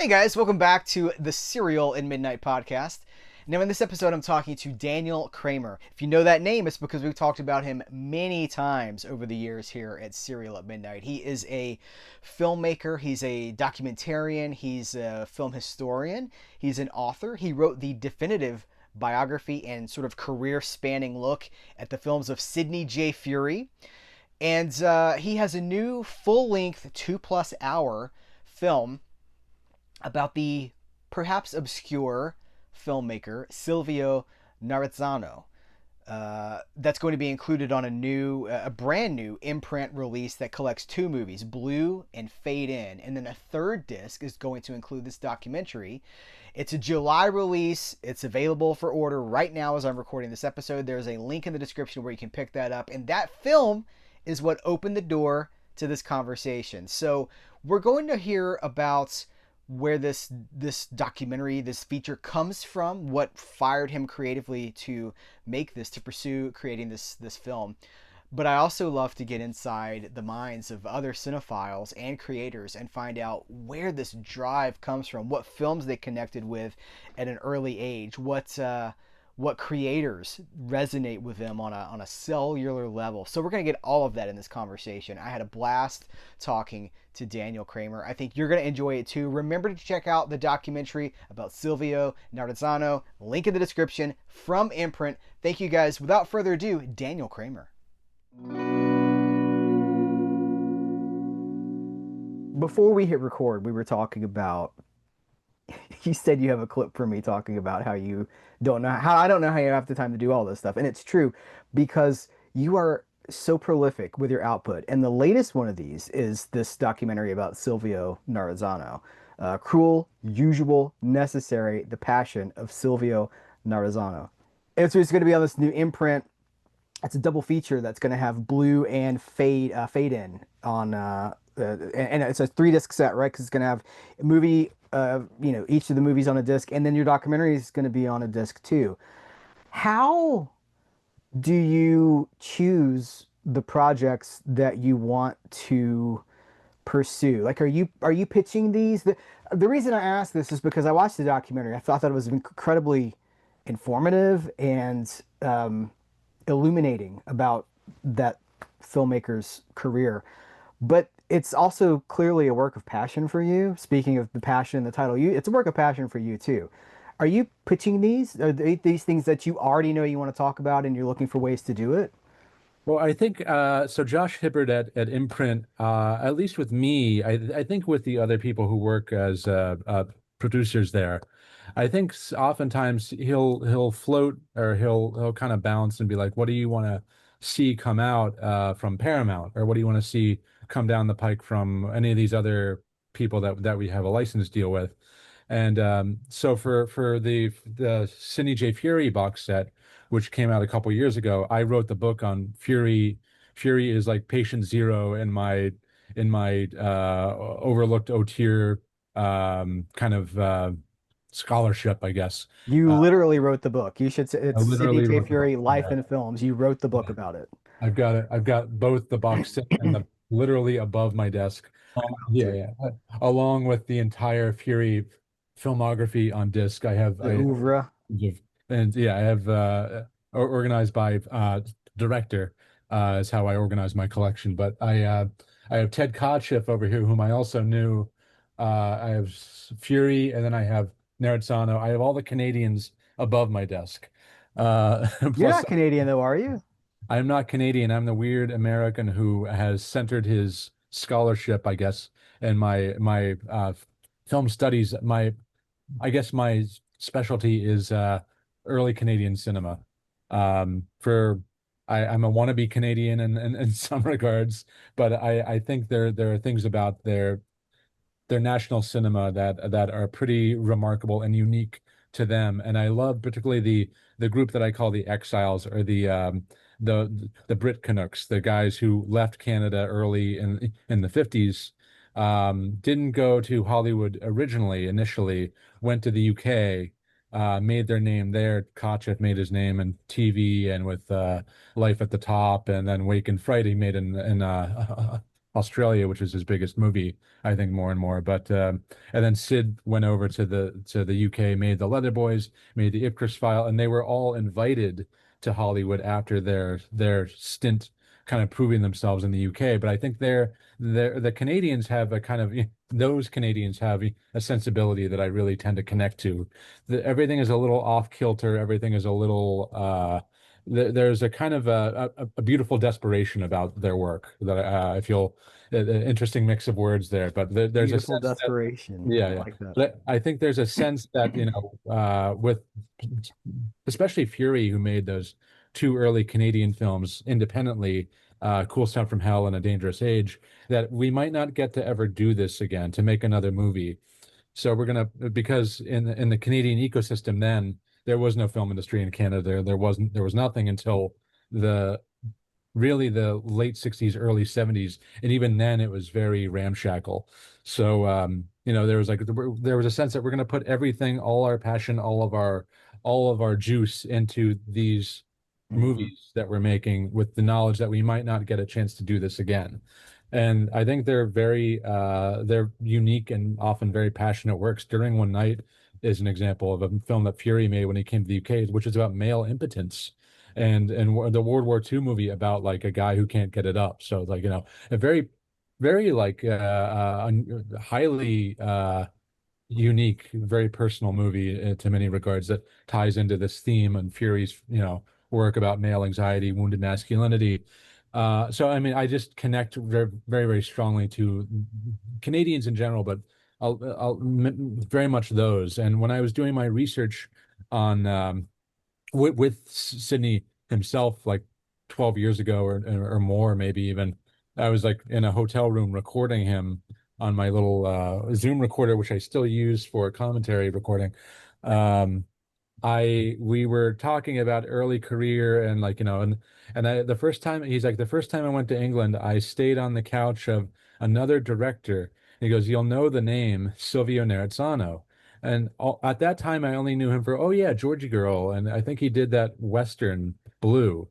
Hey guys, welcome back to the Serial at Midnight podcast. Now, in this episode, I'm talking to Daniel Kremer. If you know that name, it's because we've talked about him many times over the years here at Serial at Midnight. He is a filmmaker, he's a documentarian, he's a film historian, he's an author. He wrote the definitive biography and sort of career spanning look at the films of Sidney J. Furie. And he has a new full length 2+ hour film about the perhaps obscure filmmaker Silvio Narizzano. That's going to be included on a brand new imprint release that collects two movies, Blue and Fade In. And then a third disc is going to include this documentary. It's a July release. It's available for order right now as I'm recording this episode. There's a link in the description where you can pick that up. And that film is what opened the door to this conversation. So we're going to hear about where this documentary, this feature comes from, what fired him creatively to make this, to pursue creating this film. But I also love to get inside the minds of other cinephiles and creators and find out where this drive comes from, what films they connected with at an early age, what creators resonate with them on a cellular level. So we're going to get all of that in this conversation. I had a blast talking to Daniel Kremer. I think you're going to enjoy it too. Remember to check out the documentary about Silvio Narizzano. Link in the description from Imprint. Thank you guys. Without further ado, Daniel Kremer. Before we hit record, we were talking about, you said you have a clip for me talking about how you I don't know how you have the time to do all this stuff. And it's true, because you are so prolific with your output. And the latest one of these is this documentary about Silvio Narizzano. Cruel, Usual, Necessary, The Passion of Silvio Narizzano. It's going to be on this new imprint. It's a double feature that's going to have Blue and Fade In on, and it's a 3-disc set, right? Because it's going to have a movie, each of the movies on a disc, and then your documentary is going to be on a disc too. How do you choose the projects that you want to pursue? Like, are you pitching these? The reason I ask this is because I watched the documentary. I thought that it was incredibly informative and illuminating about that filmmaker's career. But it's also clearly a work of passion for you. Speaking of the passion, the title, it's a work of passion for you too. Are you pitching these? Are these things that you already know you want to talk about and you're looking for ways to do it? Well, I think so. Josh Hibbard at Imprint, at least with me, I think with the other people who work as producers there, I think oftentimes he'll float, or he'll kind of bounce and be like, "What do you want to see come out from Paramount, or what do you want to see come down the pike from any of these other people that we have a license deal with?" And so for the Sidney J. Furie box set, which came out a couple years ago, I wrote the book on Furie. Furie is like patient zero in my overlooked O-tier kind of scholarship, I guess. You Uh, literally wrote the book. You should say I it's Sidney literally J. wrote the book. Furie, Life Yeah, and Films. You wrote the book yeah. about it. I've got both the box set and the literally above my desk. Oh, Yeah, dude. yeah. Along with the entire Fury filmography on disc, The I oeuvre. and yeah, I have organized by director is how I organize my collection. But I have Ted Kodshiff over here, whom I also knew. I have Fury, and then I have Narizzano. I have all the Canadians above my desk. You're Plus, not Canadian though, are you? I'm not Canadian. I'm the weird American who has centered his scholarship, I guess, and my film studies. I guess my specialty is early Canadian cinema. For I'm a wannabe Canadian in some regards, but I think there are things about their national cinema that are pretty remarkable and unique to them. And I love particularly the group that I call the exiles, or the Brit Canucks, the guys who left Canada early in the 50s, didn't go to Hollywood initially, went to the UK, made their name there. Kotcheff made his name in TV and with Life at the Top, and then Wake and Friday made in Australia, which is his biggest movie, I think more and more. But and then Sid went over to the UK, made The Leatherboys, made the Ipcris File, and they were all invited to Hollywood after their stint, kind of proving themselves in the UK. But I think the Canadians have a kind of those Canadians have a sensibility that I really tend to connect to. Everything is a little off kilter. Everything is a little there's a kind of a beautiful desperation about their work that I feel an interesting mix of words there, but there's a Beautiful sense that desperation. yeah, I yeah. like that. But I think there's a sense that, with especially Furie, who made those two early Canadian films independently, Cool Stuff from Hell and A Dangerous Age, that we might not get to ever do this again to make another movie. So we're gonna because in the Canadian ecosystem then there was no film industry in Canada. There was nothing until the really the late 60s, early 70s, and even then it was very ramshackle. So there was a sense that we're gonna put everything, all our passion, all of our juice into these Hmm. movies that we're making with the knowledge that we might not get a chance to do this again. And I think they're unique and often very passionate works. During One Night is an example of a film that Fury made when he came to the UK, which is about male impotence, and the World War II movie about like a guy who can't get it up. So like, a very like highly unique, very personal movie to many regards that ties into this theme and Fury's, work about male anxiety, wounded masculinity. So I mean, I just connect very, very, very strongly to Canadians in general, but very much those. And when I was doing my research on with Sidney himself, like 12 years ago or more, maybe even, I was like in a hotel room recording him on my little Zoom recorder, which I still use for commentary recording. Um, we were talking about early career and like, the first time he's like, the first time I went to England, I stayed on the couch of another director. He goes, "You'll know the name Silvio Narizzano." And at that time, I only knew him for, oh yeah, Georgie Girl, and I think he did that Western Blue.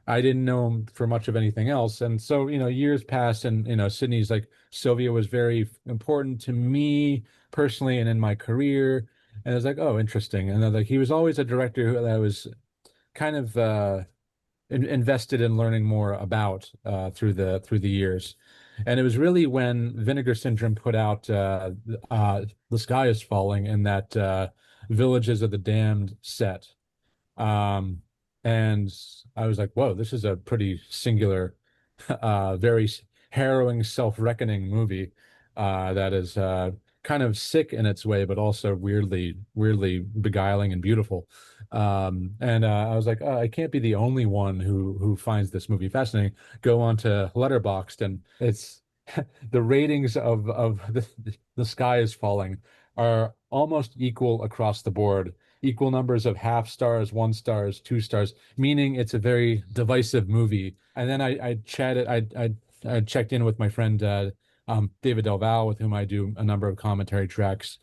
I didn't know him for much of anything else. And so, years passed, and Sydney's like, Sylvia was very important to me personally and in my career. And I was like, oh, interesting. And then like he was always a director that I was kind of invested in learning more about through the years. And it was really when Vinegar Syndrome put out The Sky is Falling and that Villages of the Damned set. Um, and I was like, whoa, this is a pretty singular, very harrowing, self-reckoning movie that is kind of sick in its way, but also weirdly beguiling and beautiful. And I was like, oh, I can't be the only one who finds this movie fascinating. Go on to Letterboxd, and it's the ratings of the Sky is Falling are almost equal across the board, equal numbers of half stars, 1 stars, 2 stars, meaning it's a very divisive movie. And then I checked in with my friend David Del Val, with whom I do a number of commentary tracks,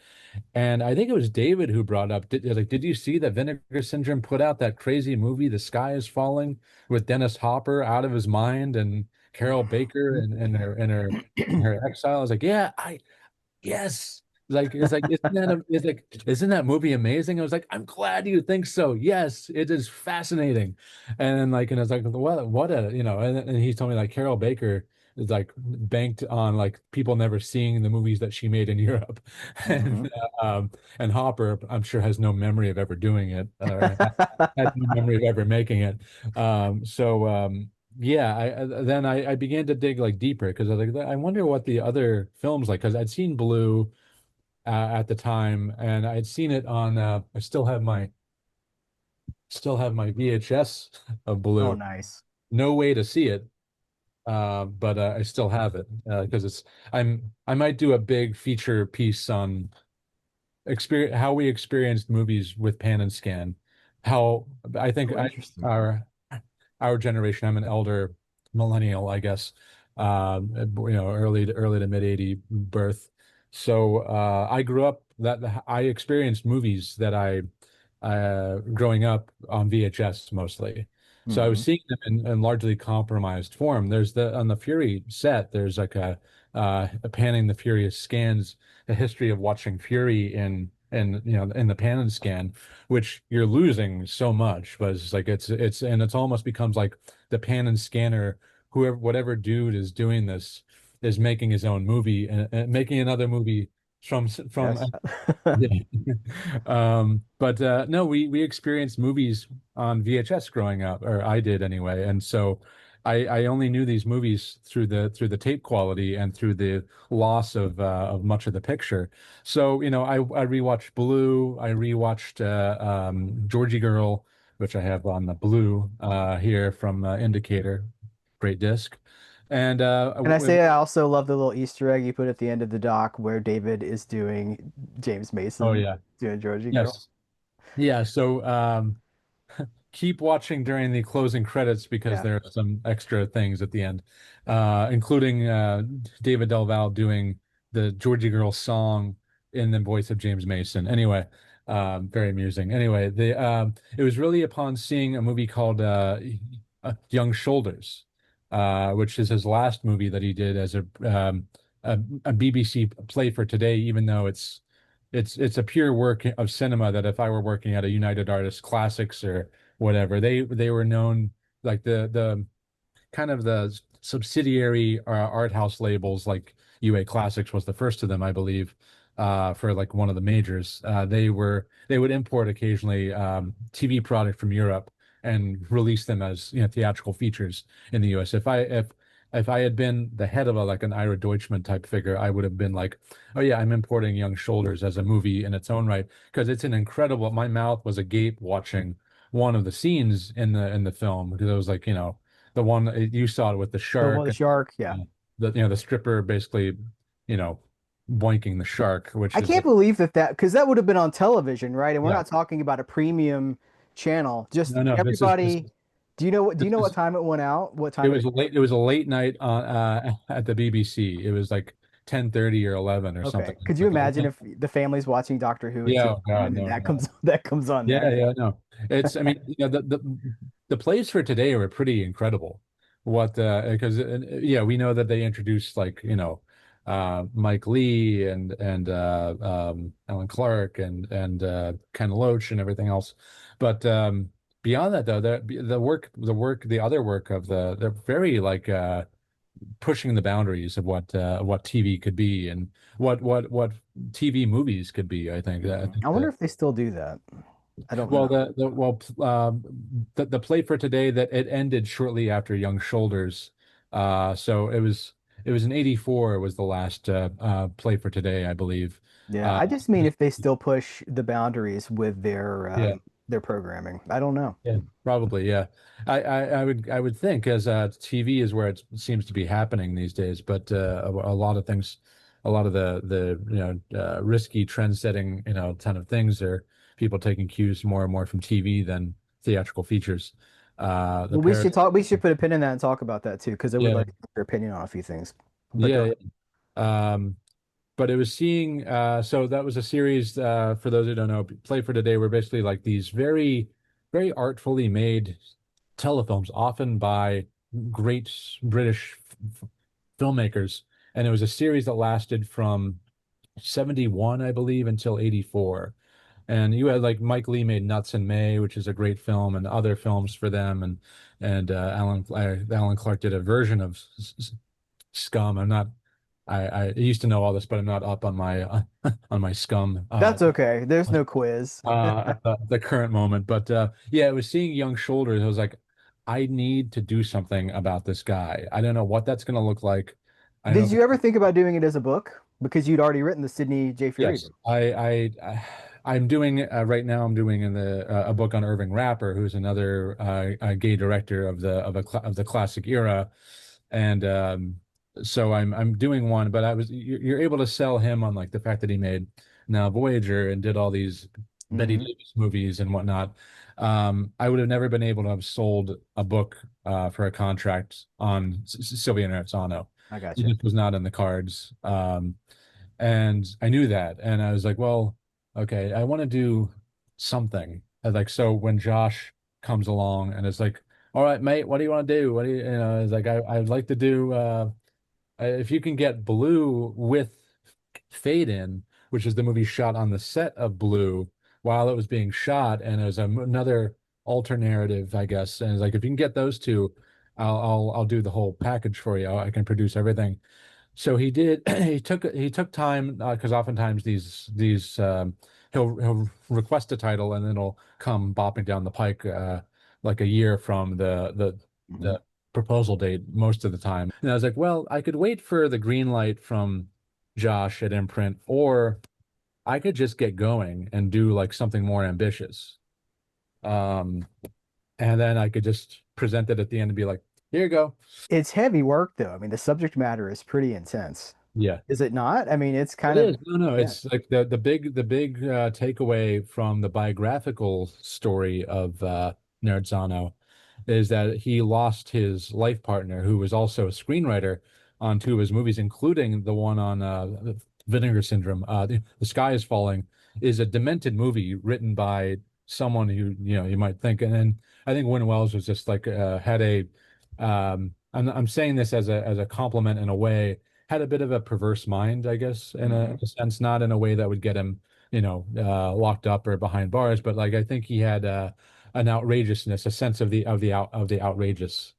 and I think it was David who brought up, did you see that Vinegar Syndrome put out that crazy movie, The Sky is Falling, with Dennis Hopper out of his mind and Carol Baker and her exile? I was like, yeah, yes. It's like isn't that movie amazing? I was like, I'm glad you think so. Yes, it is fascinating. And I was like, what a, and he told me like Carol Baker is like banked on like people never seeing the movies that she made in Europe. Hmm. And and Hopper, I'm sure, has no memory of ever doing it, or had no memory of ever making it. Yeah, I began to dig like deeper because I was like, I wonder what the other films like, because I'd seen Blue at the time, and I'd seen it on. I still have my VHS of Oh, Blue. nice. No way to see it, but I still have it because I might do a big feature piece on experience how we experienced movies with pan and scan. How I think Oh, interesting. our generation. I'm an elder millennial, I guess. Early to mid 80 birth. So I grew up that I experienced movies that I growing up on VHS mostly. So I was Hmm. seeing them in largely compromised form. There's the on the Fury set, there's like a panning the Furious scans, a history of watching Fury in in the pan and scan, which you're losing so much, but it's like it's almost becomes like the pan and scanner, whoever whatever dude is doing this is making his own movie and making another movie from Yes. yeah. But no, we experienced movies on VHS growing up, or I did anyway. And so I only knew these movies through the tape quality and through the loss of much of the picture. So, I rewatched Blue, I rewatched Georgie Girl, which I have on the Blue here from Indicator, great disc. And And I say I also love the little Easter egg you put at the end of the doc where David is doing James oh Mason yeah. doing Georgie Girl. Yes. Yeah, so keep watching during the closing credits because Yeah. there are some extra things at the end, including David Del Valle doing the Georgie Girl song in the voice of James Mason. Anyway, very amusing. Anyway, it was really upon seeing a movie called Young Shoulders, which is his last movie that he did as a BBC play for today, even though it's a pure work of cinema that if I were working at a United Artists Classics or whatever, they were known like the kind of the subsidiary art house labels like UA Classics was the first of them, I believe, for like one of the majors. They would import occasionally TV product from Europe and release them as theatrical features in the US. If I had been the head of like an Ira Deutschman type figure, I would have been like, oh yeah, I'm importing Young Shoulders as a movie in its own right because it's an incredible. My mouth was agape watching one of the scenes in the film because it was like the one you saw it with the The one shark the and shark, yeah. the stripper basically you know boinking the shark, which I is can't like believe that because that would have been on television, right? And we're yeah, not talking about a premium channel. Just no, everybody, do you know what this time it went out? What time it it was a late night on at the BBC. It was like 10:30 or 11 or something. Okay. Could you Like imagine if the family's watching Doctor Who at yeah, 2 oh a.m. God, and then no, that no. comes that comes on Yeah, next? yeah, no. It's, I mean, the plays for today were pretty incredible. What, because yeah, we know that they introduced like, Mike Lee and Alan Clark and Ken Loach and everything else. But beyond that though, the other work of they're very like pushing the boundaries of what TV could be and what TV movies could be, I think. I think I wonder that if they still do that. I don't well, know. the play for today that it ended shortly after Young Shoulders. So it was in '84 was the last play for today, I believe. Yeah, Uh, I just mean if they still push the boundaries with yeah, their programming. I don't know. yeah, probably, yeah. I would think as TV is where it seems to be happening these days, but a lot of things, a lot of the risky trend setting ton of things are people taking cues more and more from TV than theatrical features. The Well, parody. we should put a pin in that and talk about that too, because I would Yeah, like your opinion on a few things. But go yeah, yeah. But it was seeing, so that was a series, for those who don't know, Play for Today were basically like these very artfully made telefilms, often by great British filmmakers. And it was a series that lasted from 71, I believe, until 84. And you had like Mike Lee made Nuts in May, which is a great film, and other films for them. And Alan Clark did a version of Scum. I used to know all this, but I'm not up on my on my Scum That's okay. There's no quiz. at the current moment. But yeah, it was seeing Young Shoulders. I was like, I need to do something about this guy. I don't know what that's going to look like. I don't know Did if you it's ever think about doing it as a book? Because you'd already written the Sidney J. Furie yes. book. I'm doing right now. I'm doing a book on Irving Rapper, who's another gay director of the classic era, and so I'm doing one. But you're able to sell him on like the fact that he made Now Voyager and did all these Betty Hmm. Davis movies and whatnot. I would have never been able to have sold a book for a contract on Silvio Narizzano. I It gotcha. just was not in the cards. And I knew that. And I was like, well, okay, I want to do something. And like, so when Josh comes along and it's like, all right, mate, what do you want to do? What do you, you know, it's like, I'd like to do, if you can get Blue with Fade In, which is the movie shot on the set of Blue while it was being shot, and it was another alter narrative, I guess. And it's like, if you can get those two, I'll do the whole package for you. I can produce everything. So he did. He took time because oftentimes he'll request a title and then it'll come bopping down the pike like a year from Mhm. the proposal date most of the time. And I was like, well, I could wait for the green light from Josh at Imprint, or I could just get going and do like something more ambitious. Um, and then I could just present it at the end and be like, here you go. It's heavy work, though. I mean, the subject matter is pretty intense. Yeah. Is it not? I mean, it's It kind of, is. No, no, yeah. it's like the big takeaway from the biographical story of Narizzano is that he lost his life partner, who was also a screenwriter on two of his movies, including the one on Vinegar Syndrome. The Sky is Falling is a demented movie written by someone who, you might think, and then I think Win Wells was just like had a I'm saying this as a compliment in a way, had a bit of a perverse mind, I guess, Mhm. in a sense, not in a way that would get him, locked up or behind bars, but like I think he had an outrageousness, a sense of the outrageous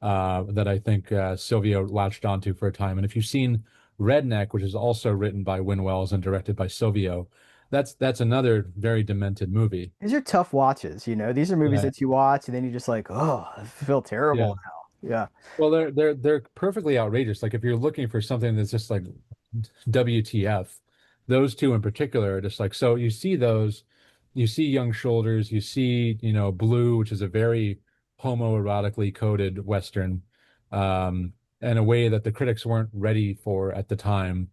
that I think Silvio latched onto for a time. And if you've seen Redneck, which is also written by Win Wells and directed by Silvio, that's another very demented movie. These are tough watches, you know. These are movies Yeah, that you watch and then you're just like, oh, I feel yeah. terrible now. Yeah. Well, they're perfectly outrageous. Like if you're looking for something that's just like WTF, those two in particular are just like, so you see those, you see Young Shoulders, you see, Blue, which is a very homoerotically coded Western, um, in a way that the critics weren't ready for at the time,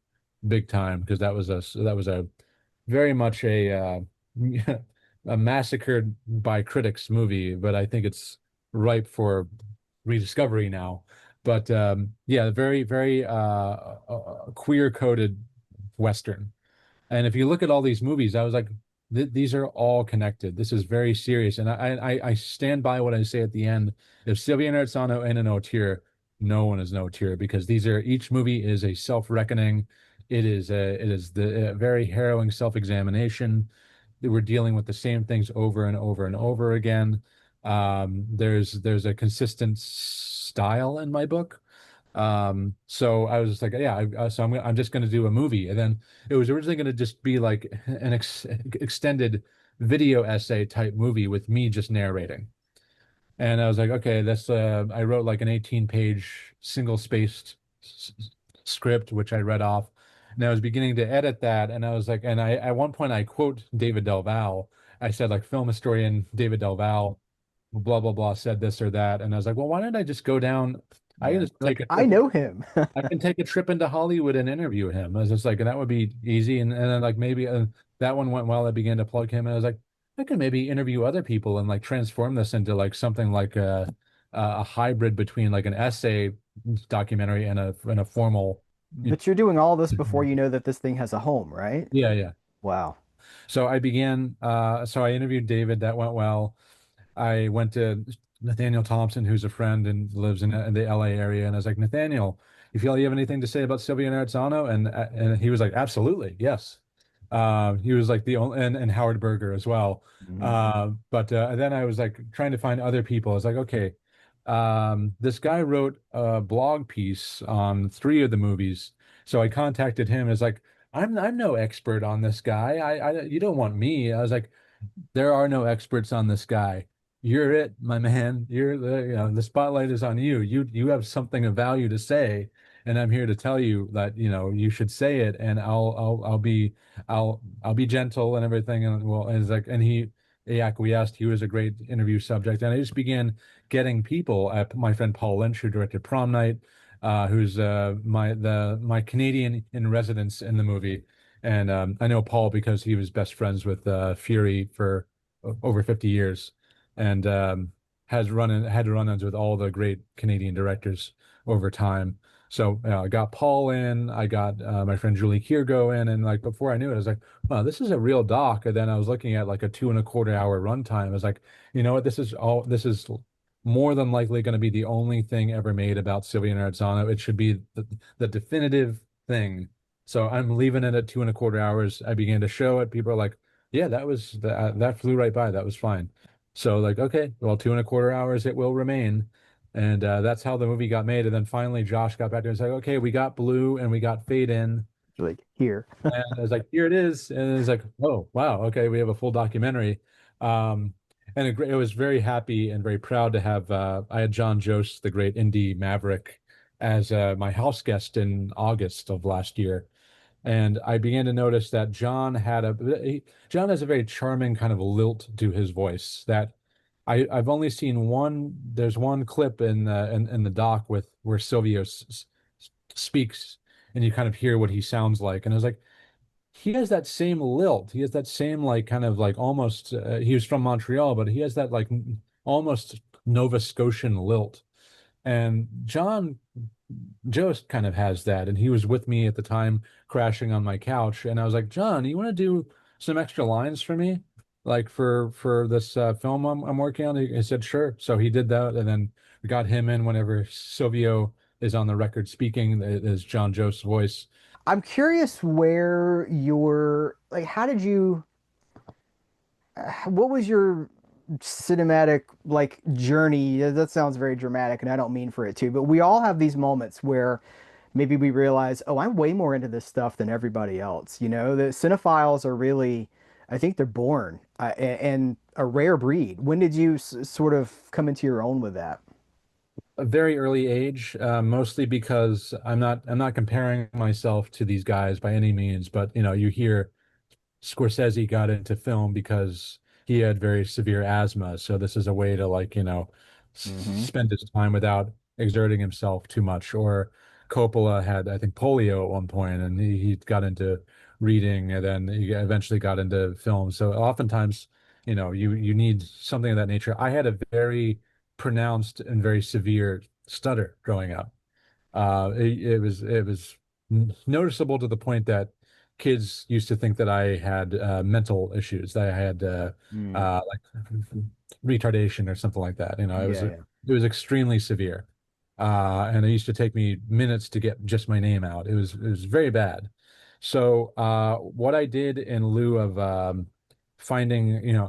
big time, because that was a very much a massacred by critics movie, but I think it's ripe for rediscovery now. But yeah, very, very queer coded Western. And if you look at all these movies, I was like, these are all connected. This is very serious. And I stand by what I say at the end. If Silvio Narizzano ain't an auteur, no one is an auteur, because each movie is a self-reckoning. It is the very harrowing self-examination. We're dealing with the same things over and over and over again. There's a consistent style in my book. So I was just like, yeah, so I'm just going to do a movie. And then it was originally going to just be like an extended video essay type movie with me just narrating. And I was like, okay, I wrote like an 18-page single-spaced script, which I read off. And I was beginning to edit that. And I was like, and at one point I quote David Del Val. I said like film historian David Del Val, blah, blah, blah, said this or that. And I was like, well, why don't I just go down? I can Yeah. just take Like, a I trip. know him. I can take a trip into Hollywood and interview him. I was just like, and that would be easy. And then like maybe that one went well. I began to plug him, and I was like, I could maybe interview other people and like transform this into like something like a hybrid between like an essay documentary and a formal. you But you're doing all this before know, you know that this thing has a home, right? Yeah, yeah. Wow. So I interviewed David. That went well. I went to Nathaniel Thompson, who's a friend and lives in the LA area, and I was like, Nathaniel, you feel you have anything to say about Silvio Narizzano? And he was like, absolutely, yes. He was like the only, and Howard Berger as well. Mhm. But then I was like trying to find other people. I was like, okay, this guy wrote a blog piece on three of the movies, so I contacted him. It's like, I'm no expert on this guy. You don't want me. I was like, there are no experts on this guy. You're it, my man. The spotlight is on you. You have something of value to say, and I'm here to tell you that, you should say it, and I'll be gentle and everything. And well, and it's like, and he acquiesced. He was a great interview subject, and I just began getting people. My friend Paul Lynch, who directed Prom Night, who's my Canadian in residence in the movie. And I know Paul because he was best friends with Furie for over 50 years, and had run-ins with all the great Canadian directors over time. So I got Paul in, I got my friend Julie Kiergo in, and like before I knew it, I was like, wow, this is a real doc. And then I was looking at like a 2.25 hour runtime. I was like, you know what, this is more than likely going to be the only thing ever made about Silvio Narizzano. It should be the definitive thing. So I'm leaving it at 2.25 hours. I began to show it. People are like, yeah, that flew right by. That was fine. So like, okay, well, 2.25 hours it will remain. And that's how the movie got made. And then finally Josh got back to me and said, okay, we got blue and we got fade in. Like here. And I was like, here it is. And it's like, oh, wow. Okay. We have a full documentary. Um, and it was very happy and very proud to have, I had John Jost, the great indie maverick, as my house guest in August of last year. And I began to notice that John has a very charming kind of lilt to his voice that I've only seen there's one clip in the doc with where Silvio speaks and you kind of hear what he sounds like. And I was like, he has that same lilt. He has that same like kind of like almost he was from Montreal, but he has that like almost Nova Scotian lilt. And John Jost kind of has that. And he was with me at the time, crashing on my couch. And I was like, John, you want to do some extra lines for me? Like for this film I'm working on? He said, sure. So he did that. And then we got him in whenever Silvio is on the record speaking, is John Jost's voice. I'm curious where your like how did you what was your cinematic like journey? That sounds very dramatic and I don't mean for it to, but we all have these moments where maybe we realize, oh, I'm way more into this stuff than everybody else. You know, the cinephiles are really, I think they're born and a rare breed. When did you sort of come into your own with that? A very early age, mostly because I'm not comparing myself to these guys by any means, but you hear Scorsese got into film because he had very severe asthma. So this is a way to like, Hmm. spend his time without exerting himself too much. Or Coppola had, I think, polio at one point, and he got into reading, and then he eventually got into film. So oftentimes, you need something of that nature. I had a very pronounced and very severe stutter growing up. It was noticeable to the point that kids used to think that I had mental issues, that I had Mm. like retardation or something like that. Yeah, yeah. It was extremely severe, and it used to take me minutes to get just my name out. It was very bad. So what I did in lieu of finding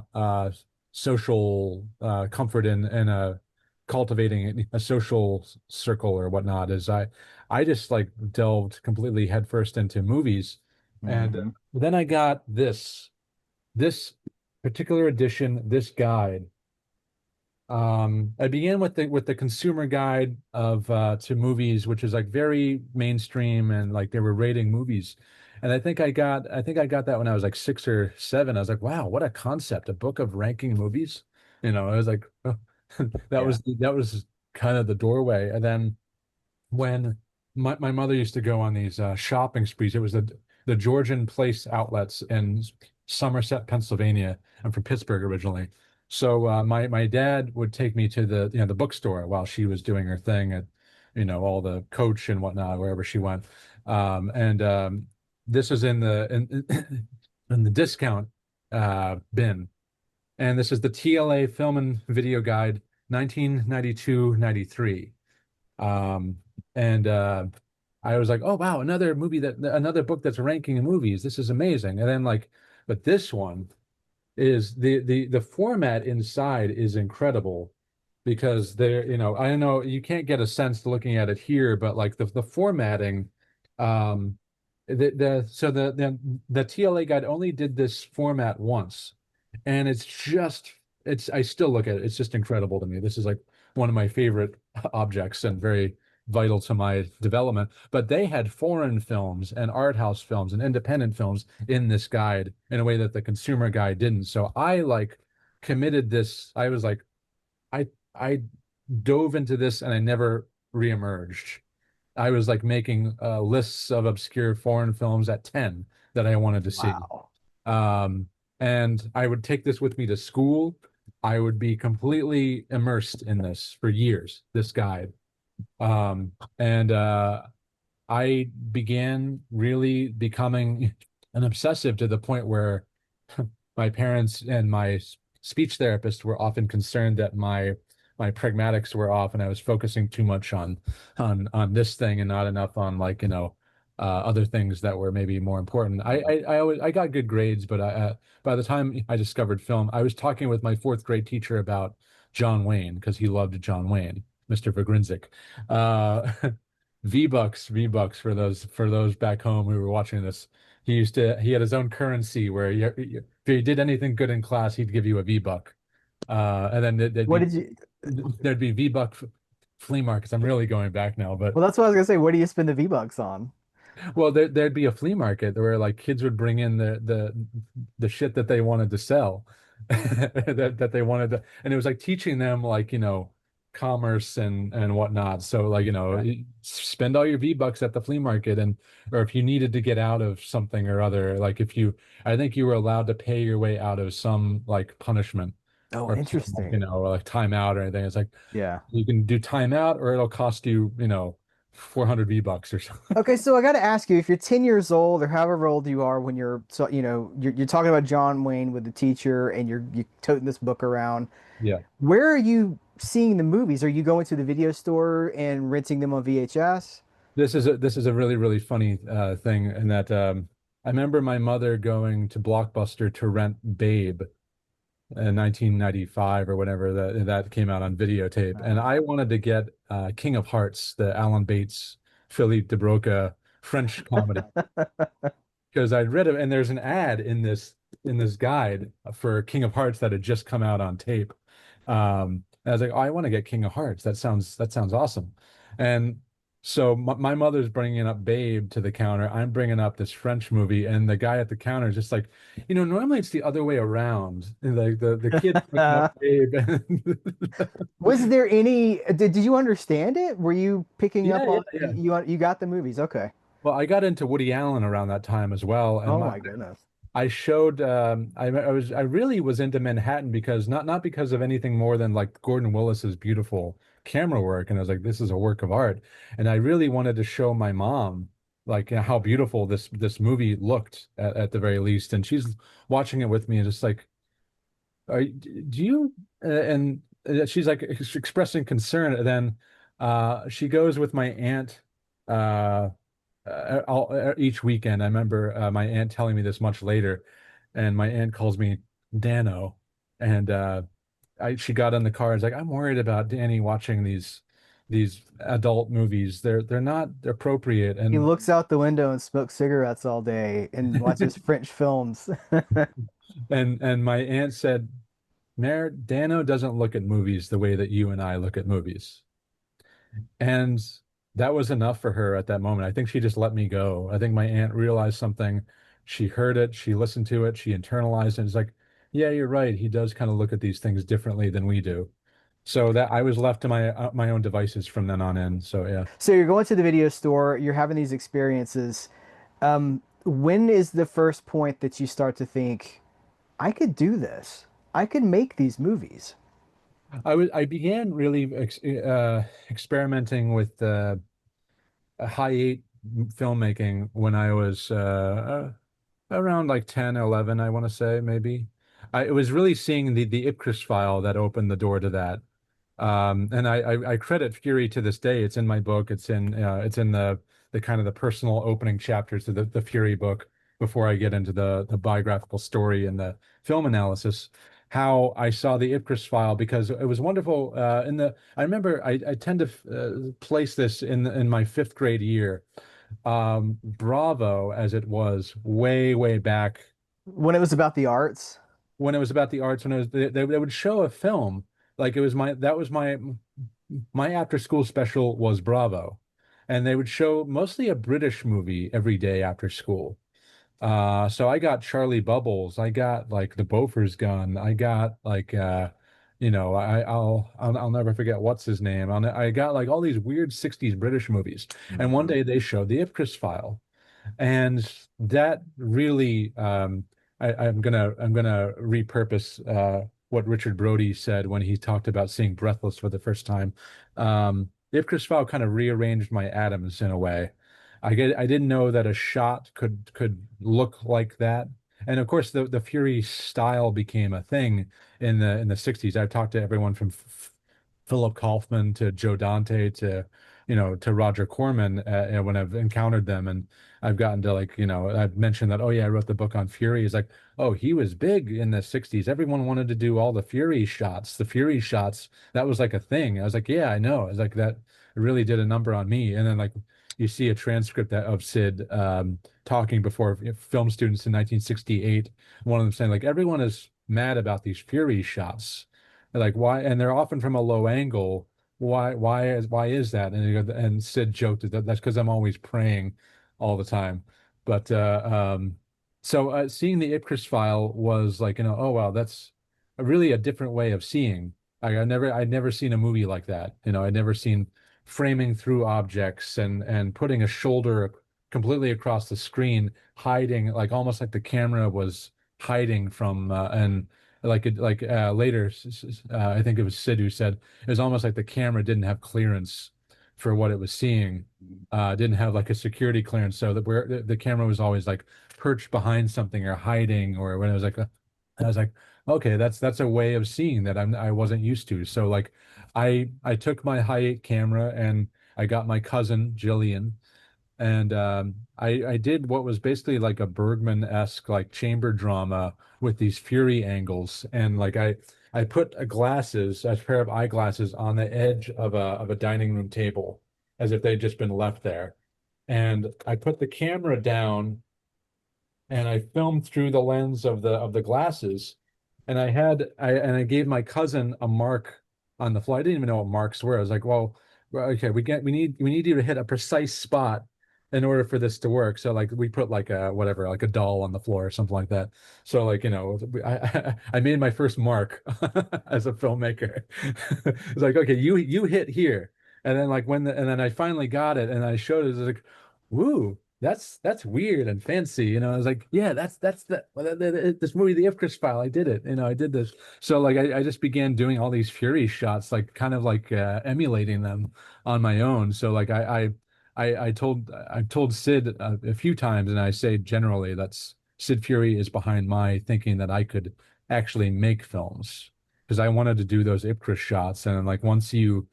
social comfort in cultivating a social circle or whatnot is I just like delved completely headfirst into movies. And Hmm. then I got this particular edition, this guide. I began with the consumer guide of to movies, which is like very mainstream and like they were rating movies. And I think I got that when I was like 6 or 7. I was like, wow, what a concept, a book of ranking movies. I was like, Yeah. that was kind of the doorway. And then when my mother used to go on these shopping sprees. It was the Georgian Place outlets in Somerset, Pennsylvania. I'm from Pittsburgh originally. So my dad would take me to the bookstore while she was doing her thing at all the Coach and whatnot wherever she went. And this was in the discount bin, and this is the TLA Film and Video Guide 1992-93. Um, and I was like, oh wow, another book that's ranking movies. This is amazing. And then like, but this one is the format inside is incredible because I don't know, you can't get a sense looking at it here, but like the formatting, um, the TLA guide only did this format once, and it's I still look at it. It's just incredible to me. This is like one of my favorite objects and very vital to my development. But they had foreign films and art house films and independent films in this guide in a way that the consumer guide didn't. So I like committed this. I was like, I dove into this and I never reemerged. I was like making lists of obscure foreign films at 10 that I wanted to see. Wow. Um, and I would take this with me to school. I would be completely immersed in this for years, this guide. And I began really becoming an obsessive to the point where my parents and my speech therapist were often concerned that my my pragmatics were off, and I was focusing too much on this thing and not enough on like, other things that were maybe more important. I got good grades, but by the time I discovered film, I was talking with my fourth grade teacher about John Wayne because he loved John Wayne, Mr. Vagrinzik. Uh, V-Bucks for those back home who were watching this. He had his own currency where if you did anything good in class, he'd give you a V-Buck. And then What did you? there'd be V-Buck flea markets. I'm really going back now, but Well, that's what I was gonna say. What do you spend the V-Bucks on? well, there'd be a flea market where like kids would bring in the shit that they wanted to sell, that they wanted to, and it was like teaching them like, commerce and whatnot. So like, Okay. spend all your V-Bucks at the flea market, and or if you needed to get out of something or other, like if you, I think you were allowed to pay your way out of some like punishment Oh, or some, like, interesting. or like timeout or anything. It's like Yeah. you can do timeout or it'll cost you, 400 V-Bucks or something. Okay, so I got to ask you, if you're 10 years old or however old you are when you're so you're talking about John Wayne with the teacher and you're toting this book around, Yeah. where are you seeing the movies? Are you going to the video store and renting them on VHS? This is a really really funny thing in that I remember my mother going to Blockbuster to rent Babe in 1995 or whatever that came out on videotape, and I wanted to get King of Hearts, the Alan Bates, Philippe de Broca French comedy, because I'd read it, and there's an ad in this guide for King of Hearts that had just come out on tape. And I was like, oh, I want to get King of Hearts. That sounds awesome. And so my mother's bringing up Babe to the counter. I'm bringing up this French movie, and the guy at the counter is just like, normally it's the other way around. And like the kid bringing up Babe. Was there any, did you understand it? Were you picking Yeah, up yeah, on yeah. you got the movies? Okay. Well, I got into Woody Allen around that time as well, and Oh my my goodness. I showed I really was into Manhattan because not because of anything more than like Gordon Willis's beautiful camera work, and I was like, this is a work of art, and I really wanted to show my mom like how beautiful this movie looked at the very least, and she's watching it with me and just like, do you and she's like expressing concern, and then she goes with my aunt uh each weekend. I remember my aunt telling me this much later, and my aunt calls me Dano, and she got in the car. It's like, I'm worried about Danny watching these adult movies. They're not appropriate, He and looks out the window and smokes cigarettes all day and watches French films. and my aunt said, Mayor, Dano doesn't look at movies the way that you and I look at movies. And that was enough for her at that moment. I think she just let me go. I think my aunt realized something. She heard it, she listened to it, she internalized it. It's like, yeah, you're right. He does kind of look at these things differently than we do. So that I was left to my own devices from then on in. So yeah. So you're going to the video store, you're having these experiences. When is the first point that you start to think, I could do this? I could make these movies. I began really experimenting with high eight filmmaking when I was around like 10, 11, I want to say maybe. It was really seeing the Ipcris file that opened the door to that. And I credit Furie to this day. It's in my book. It's in the kind of the personal opening chapters of the Furie book before I get into the biographical story and the film analysis. How I saw the Ipcris file, because it was wonderful. I remember I tend to place this in my fifth grade year. Bravo, as it was way back When it was about the arts, when it was about the arts, when it was they would show a film, like it was my after school special was Bravo, and they would show mostly a British movie every day after school. So I got Charlie Bubbles, I got like the Beaufort's Gun, I got like I'll never forget what's his name. I got like all these weird 60s British movies. And one Mhm. day they showed the Ipcris file, and that really I'm gonna repurpose what Richard Brody said when he talked about seeing Breathless for the first time. Ipcris file kind of rearranged my atoms in a way. I didn't know that a shot could look like that. And of course the Fury style became a thing in the 60s. I've talked to everyone from Philip Kaufman to Joe Dante to, to Roger Corman, when I've encountered them, and I've gotten to, like, I've mentioned that, oh yeah, I wrote the book on Furie. He's like, oh, he was big in the 60s. Everyone wanted to do all the Furie shots. The Furie shots, that was like a thing. I was like, yeah, I know. I was like, that really did a number on me. And then, like, you see a transcript of Sid talking before film students in 1968. One of them saying, like, everyone is mad about these Furie shots. Like, why? And they're often from a low angle. Why is that? And Sid joked that that's because I'm always praying all the time. But so seeing the Ipcris file was like, oh wow, that's really a different way of seeing. I'd never seen a movie like that. I'd never seen framing through objects and putting a shoulder completely across the screen, hiding, like almost like the camera was hiding from and later, I think it was Sid who said it was almost like the camera didn't have clearance for what it was seeing, didn't have like a security clearance, so that where the camera was always like perched behind something or hiding, or when it was like I was like, okay, that's a way of seeing that I wasn't used to. So like I took my Hi8 camera and I got my cousin Jillian, and I did what was basically like a Bergman-esque like chamber drama with these Fury angles, and like I put a pair of eyeglasses on the edge of a dining room table as if they'd just been left there, and I put the camera down and I filmed through the lens of the glasses, and I gave my cousin a mark on the fly. I didn't even know what marks were. I was like, well, okay, we need you to hit a precise spot in order for this to work. So like we put like a whatever, like a doll on the floor or something like that. So like, I made my first mark as a filmmaker. It's like, okay, you hit here. And then like and then I finally got it and I showed it. It's like, woo, that's weird and fancy. I was like, yeah, that's this movie, The Ipcris File. I did it. I did this. So like I just began doing all these Fury shots, like kind of like emulating them on my own. So like I've told Sid a few times, and I say generally that's Sid Fury is behind my thinking that I could actually make films, because I wanted to do those Ipcris shots, and like once you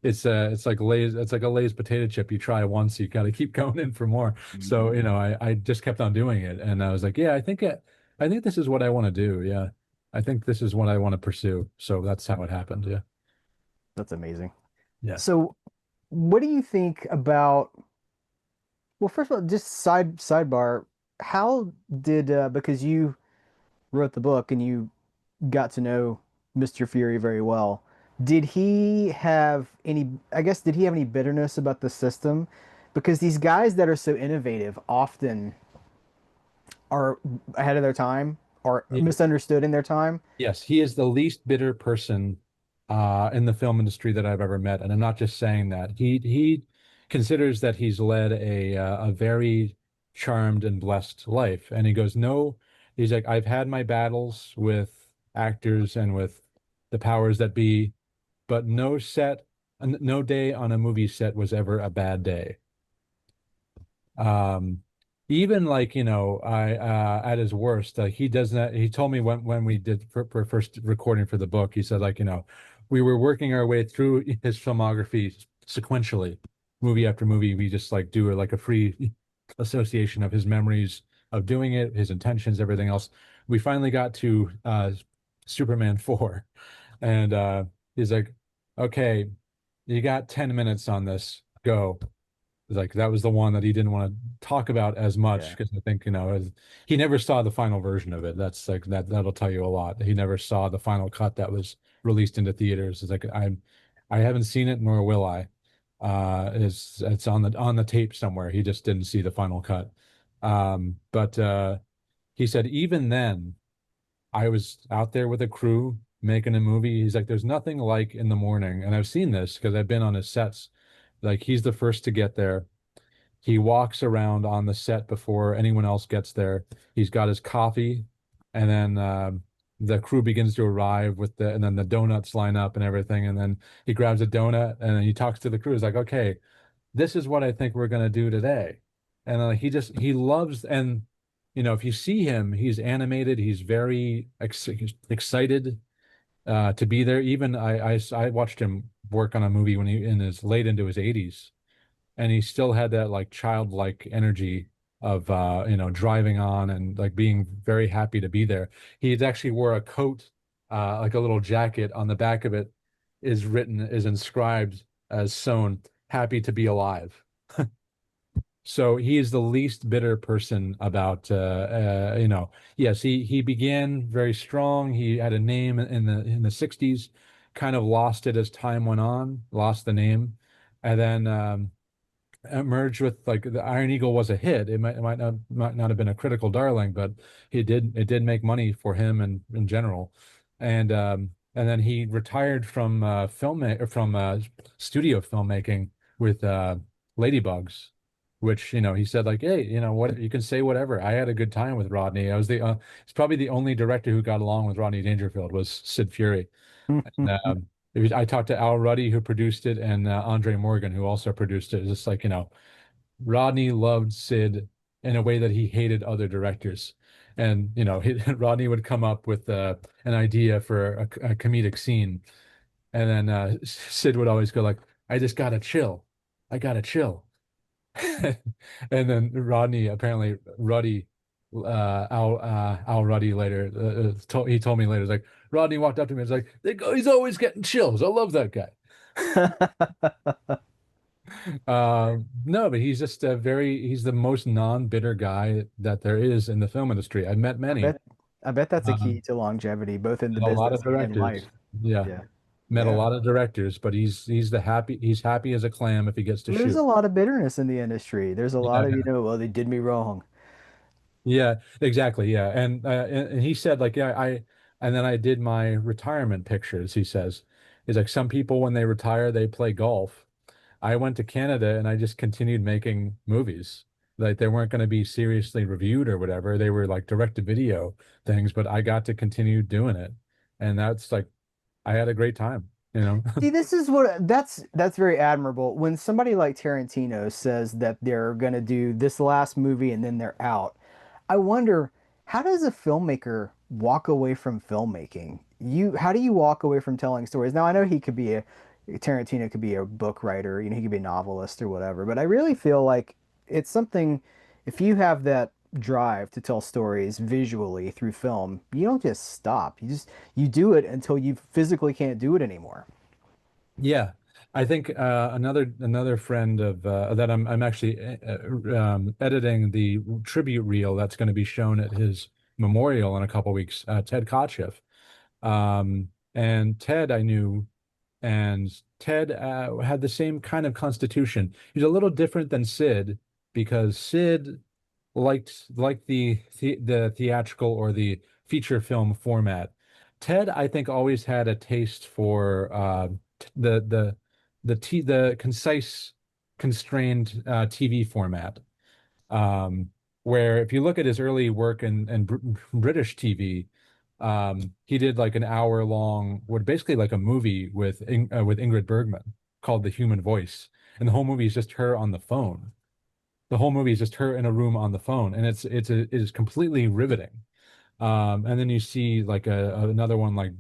it's like a Lay's potato chip. You try once, you got to keep going in for more. So, I just kept on doing it, and I was like, yeah, I think this is what I want to do. Yeah. I think this is what I want to pursue. So that's how it happened. Yeah. That's amazing. Yeah. So, what do you think about, well, first of all, just sidebar, how did because you wrote the book and you got to know Mr. Fury very well. Did he have any, I guess, did he have any bitterness about the system? Because these guys that are so innovative often are ahead of their time or misunderstood in their time. Yes, he is the least bitter person in the film industry that I've ever met, and I'm not just saying that. He considers that he's led a very charmed and blessed life, and he goes, no, he's like, I've had my battles with actors and with the powers that be, but no day on a movie set was ever a bad day. Um, Even like, I at his worst, like he does not. He told me when we did for first recording for the book, he said, like, we were working our way through his filmography sequentially, movie after movie. We just like do like a free association of his memories of doing it, his intentions, everything else. We finally got to Superman 4, and he's like, okay, you got 10 minutes on this, go. Like that was the one that he didn't want to talk about as much, Yeah. because I think, he never saw the final version of it. That's like that'll tell you a lot. He never saw the final cut that was released into theaters. It's like I haven't seen it, nor will I. It's on the tape somewhere. He just didn't see the final cut. But he said even then I was out there with a crew making a movie. He's like, there's nothing like in the morning. And I've seen this because I've been on his sets. Like he's the first to get there. He walks around on the set before anyone else gets there. He's got his coffee, and then the crew begins to arrive and then the donuts line up and everything. And then he grabs a donut and then he talks to the crew. He's like, okay, this is what I think we're going to do today. And he loves, and if you see him, he's animated. He's very excited. to be there. Even I watched him work on a movie when he in his late into his 80s, and he still had that like childlike energy of driving on and like being very happy to be there. He had actually wore a coat, like a little jacket. On the back of it is inscribed as sewn, "Happy to be alive." So he is the least bitter person about yes, he began very strong. He had a name in the 60s, kind of lost it as time went on, lost the name, and then emerged with like the Iron Eagle was a hit. It might not have been a critical darling, but it did make money for him and in general. And then he retired from studio filmmaking with Ladybugs, which he said like, hey, what, you can say whatever. I had a good time with Rodney. It's probably the only director who got along with Rodney Dangerfield was Sid Furie. And, I talked to Al Ruddy, who produced it, and Andre Morgan, who also produced it. It's just like, Rodney loved Sid in a way that he hated other directors. And, Rodney would come up with an idea for a comedic scene. And then Sid would always go like, I just gotta chill. I gotta chill. And then apparently Ruddy, Al Ruddy later, he told me later, it's like, Rodney walked up to me and was like, he's always getting chills. I love that guy. No, but he's the most non-bitter guy that there is in the film industry. I've met I many, bet I bet that's a key um, to longevity, both in the met a lot business of and in directors. life. Yeah, Yeah. met a Yeah. lot of directors, but he's happy as a clam if he gets to There's a shoot. lot of bitterness in the industry. There's a lot Yeah, of, well, they did me wrong. yeah, exactly. Yeah. And he said like, yeah, and then I did my retirement pictures, he says. He's like, some people when they retire, they play golf. I went to Canada and I just continued making movies. Like they weren't going to be seriously reviewed or whatever. They were like direct to video things, but I got to continue doing it. And that's like, I had a great time. See, this is what that's very admirable. When somebody like Tarantino says that they're gonna do this last movie and then they're out, I wonder, how does a filmmaker walk away from filmmaking? How do you walk away from telling stories? Now, I know Tarantino could be a book writer, he could be a novelist or whatever, but I really feel like it's something, if you have that drive to tell stories visually through film, you don't just stop. You do it until you physically can't do it anymore. Yeah, I think another friend of that I'm actually editing the tribute reel that's going to be shown at his memorial in a couple weeks. Ted Kotcheff, and Ted I knew, and Ted had the same kind of constitution. He's a little different than Sid because Sid liked the theatrical or the feature film format. Ted, I think, always had a taste for the the the concise, constrained TV format. Where if you look at his early work in British TV, he did like an hour long, what basically like a movie with Ingrid Bergman called The Human Voice, and the whole movie is just her on the phone. The whole movie is just her in a room on the phone, and it is completely riveting. And then you see like another one like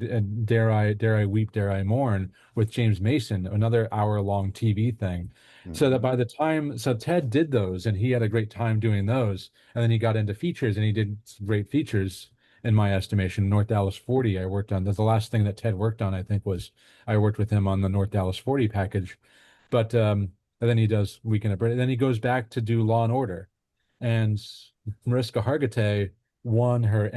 Dare I Weep, Dare I Mourn with James Mason, another hour-long TV thing. So that Mhm. by the time, so Ted did those and he had a great time doing those. And then he got into features and he did great features in my estimation. North Dallas 40 I worked on. That's the last thing that Ted worked on, I think, was I worked with him on the North Dallas 40 package. But and then he does Weekend at Bernie. Then he goes back to do Law and Order. And Mariska Hargitay won her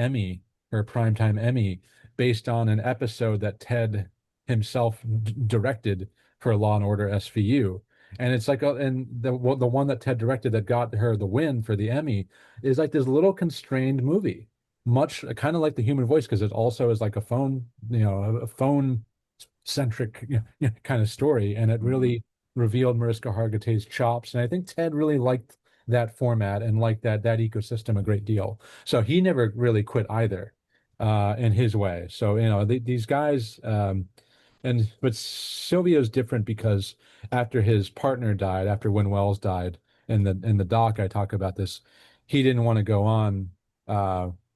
Primetime Emmy, based on an episode that Ted himself directed for Law and Order SVU. And it's like, and the one that Ted directed that got her the win for the Emmy is like this little constrained movie, much kind of like The Human Voice, because it also is like a phone centric kind of story, and it Mhm. really revealed Mariska Hargitay's chops. And I think Ted really liked that format and liked that ecosystem a great deal. So he never really quit either, in his way. So these guys, but Silvio's different because after his partner died, after Win Wells died, in the doc I talk about this, he didn't want to go on.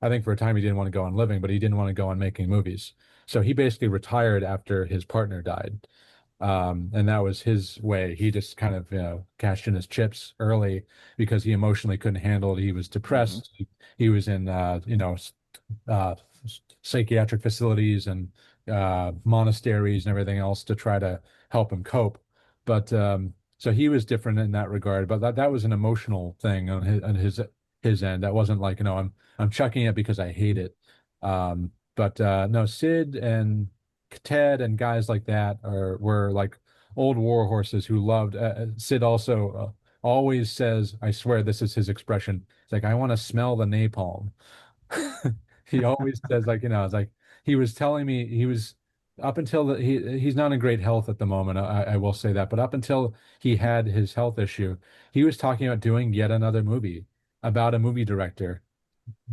I think for a time he didn't want to go on living, but he didn't want to go on making movies. So he basically retired after his partner died. And that was his way. He just kind of, cashed in his chips early because he emotionally couldn't handle it. He was Hmm. depressed. He was in, uh, psychiatric facilities and monasteries and everything else to try to help him cope. But so he was different in that regard. But that was an emotional thing on his end. That wasn't like, I'm chucking it because I hate it. But no, Sid and Ted and guys like that were like old war horses who loved. Sid also always says, I swear this is his expression. It's like, I want to smell the napalm. He always says, like, it's like he was telling me he was up until he's not in great health at the moment. I will say that, but up until he had his health issue, he was talking about doing yet another movie about a movie director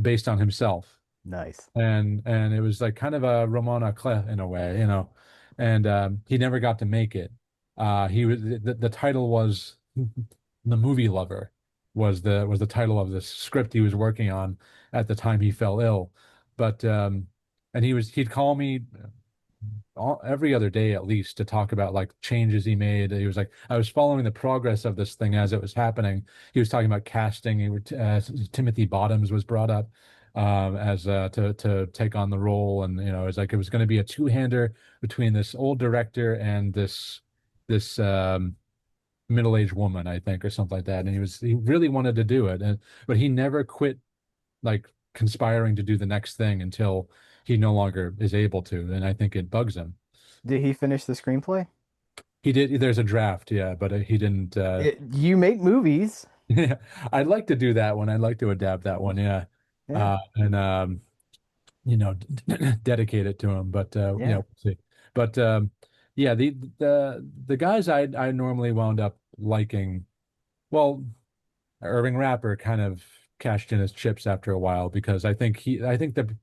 based on himself, Nice. and it was like kind of a roman à clef in a way, and he never got to make it. He was the title was The Movie Lover was the title of the script he was working on at the time he fell ill, but and he'd call me every other day at least to talk about like changes he made. He was like, I was following the progress of this thing as it was happening. He was talking about casting. Timothy Bottoms was brought up as to take on the role, and it was going to be a two-hander between this old director and this middle-aged woman, I think, or something like that. And he really wanted to do it, but he never quit like conspiring to do the next thing until he no longer is able to. And I think it bugs him. Did he finish the screenplay? He did. There's a draft, yeah, but he didn't. You make movies. Yeah, I'd like to do that one. I'd like to adapt that one, yeah, Yeah. and dedicate it to him. But Yeah. we'll see. But yeah, the guys I normally wound up liking. Well, Irving Rapper kind of cashed in his chips after a while because I think the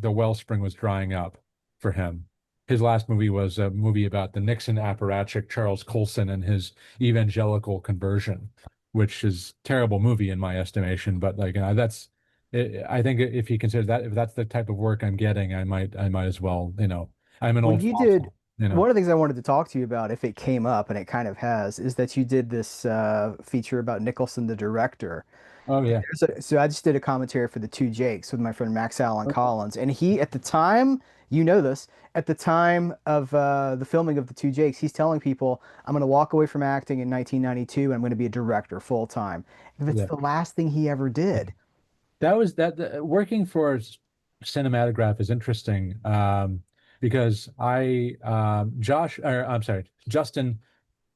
wellspring was drying up for him. His last movie was a movie about the Nixon apparatchik Charles Colson and his evangelical conversion, which is a terrible movie in my estimation. But like that's, I think if he considers that if that's the type of work I'm getting, I might as well. I'm an Well, old you did fossil. You know. one of the things I wanted to talk to you about, if it came up, and it kind of has, is that you did this feature about Nicholson, the director. Oh yeah. So I just did a commentary for the Two Jakes with my friend Max Allen Collins, and he at the time, you know this, at the time of the filming of the Two Jakes, he's telling people, "I'm going to walk away from acting in 1992, and I'm going to be a director full time." And it's Yeah. the last thing he ever did. That was working for cinematograph is interesting because I'm sorry, Justin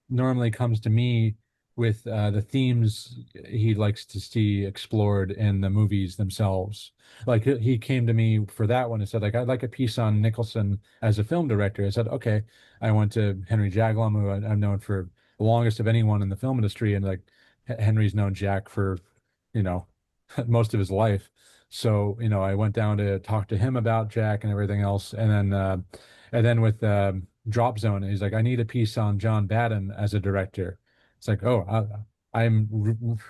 normally comes to me with the themes he likes to see explored in the movies themselves. Like he came to me for that one and said, like, I'd like a piece on Nicholson as a film director. I said, okay. I went to Henry Jaglom, who I've known for the longest of anyone in the film industry, and like Henry's known Jack for, you know, most of his life. So, I went down to talk to him about Jack and everything else. And then with Drop Zone, he's like, I need a piece on John Badham as a director. It's like, oh, I'm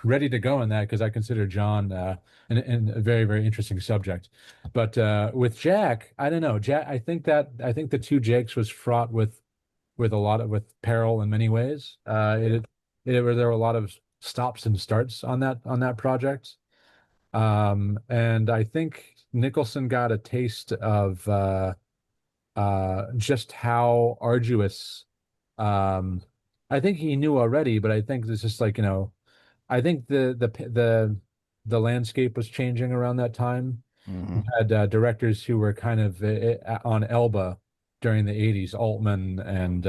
ready to go in that because I consider John a very, very interesting subject. But with Jack, I don't know. Jack, I think the Two Jakes was fraught with a lot of with peril in many ways. Yeah. There were a lot of stops and starts on that project. And I think Nicholson got a taste of just how arduous. Um, I think he knew already, but I think it's just like, I think the landscape was changing around that time. You Hmm. had directors who were kind of on Elba during the 80s, Altman and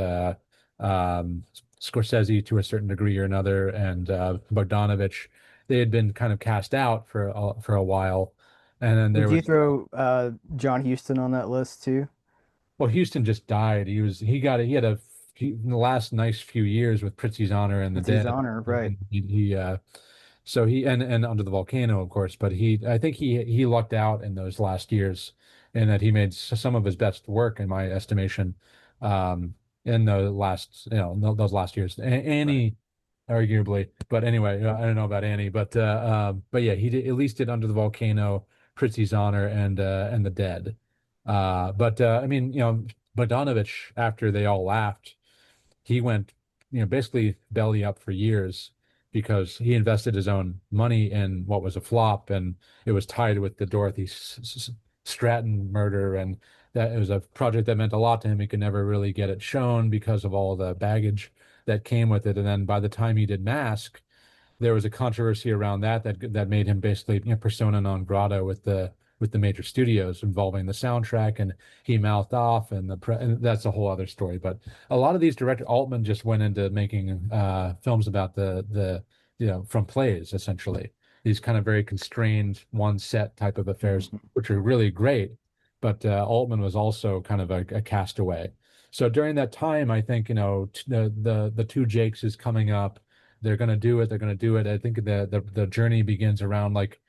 Scorsese to a certain degree or another, and Bogdanovich. They had been kind of cast out for a while, and then there Would you was throw John Huston on that list too? well, Houston just died. He had in the last nice few years with Prizzi's Honor and the It's his Dead. honor, right? So he and Under the Volcano, of course, but I think he lucked out in those last years, and that he made some of his best work, in my estimation, in the last those last years. Right. Annie arguably. But anyway, I don't know about Annie, but yeah, he did, at least did Under the Volcano, Prizzi's Honor, and The Dead. I mean, Bogdanovich, after they all laughed, he went, basically belly up for years because he invested his own money in what was a flop, and it was tied with the Dorothy Stratton murder, and that it was a project that meant a lot to him. He could never really get it shown because of all the baggage that came with it. And then by the time he did Mask, there was a controversy around that made him basically, persona non grata with the major studios involving the soundtrack, and he mouthed off, and that's a whole other story. But a lot of these directors, Altman just went into making films about the from plays essentially, these kind of very constrained one set type of affairs, Mhm. which are really great. But Altman was also kind of a castaway. So during that time, I think the two Jakes is coming up. They're going to do it. They're going to do it. I think the journey begins around like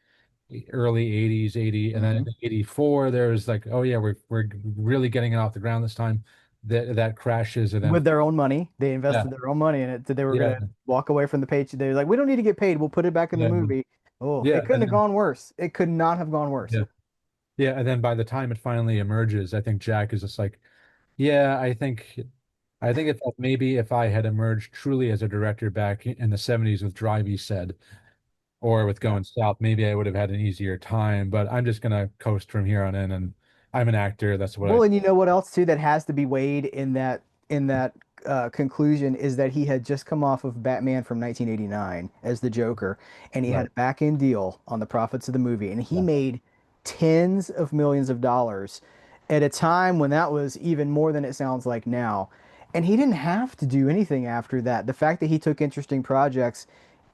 early 80s, 80, and then Mhm. in 84 there's like, oh yeah, we're really getting it off the ground this time. That crashes, and then With their own money. They yeah, invested their own money in it. They were yeah, gonna walk away from the page. They're like, we don't need to get paid. We'll put it back in the yeah, movie. Oh, yeah, it couldn't and have then gone worse. It could not have gone worse. yeah, yeah, and then by the time it finally emerges, I think Jack is just like, yeah, I think if maybe if I had emerged truly as a director back in the 70s with Drive, he said, or with Yeah. Going South, maybe I would have had an easier time. But I'm just gonna coast from here on in, and I'm an actor. That's what I Well, and you know what else too that has to be weighed in that conclusion is that he had just come off of Batman from 1989 as the Joker, and he had right. a back end deal on the profits of the movie, and he Yeah, made tens of millions of dollars at a time when that was even more than it sounds like now. And he didn't have to do anything after that. The fact that he took interesting projects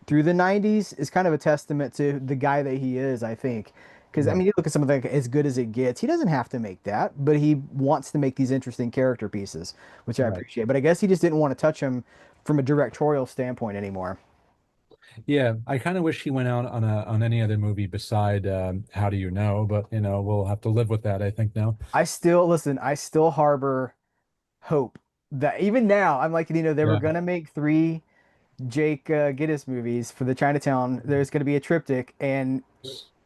through the 90s is kind of a testament to the guy that he is, I think. Because, I right, mean, you look at something like As Good as It Gets, he doesn't have to make that, but he wants to make these interesting character pieces, which I right. appreciate. But I guess he just didn't want to touch him from a directorial standpoint anymore. Yeah, I kind of wish he went out on any other movie beside How Do You Know, but we'll have to live with that, I think now. I still harbor hope that even now, I'm like, they were Yeah. going to make three Jake Gittes movies for the Chinatown. There's going to be a triptych, and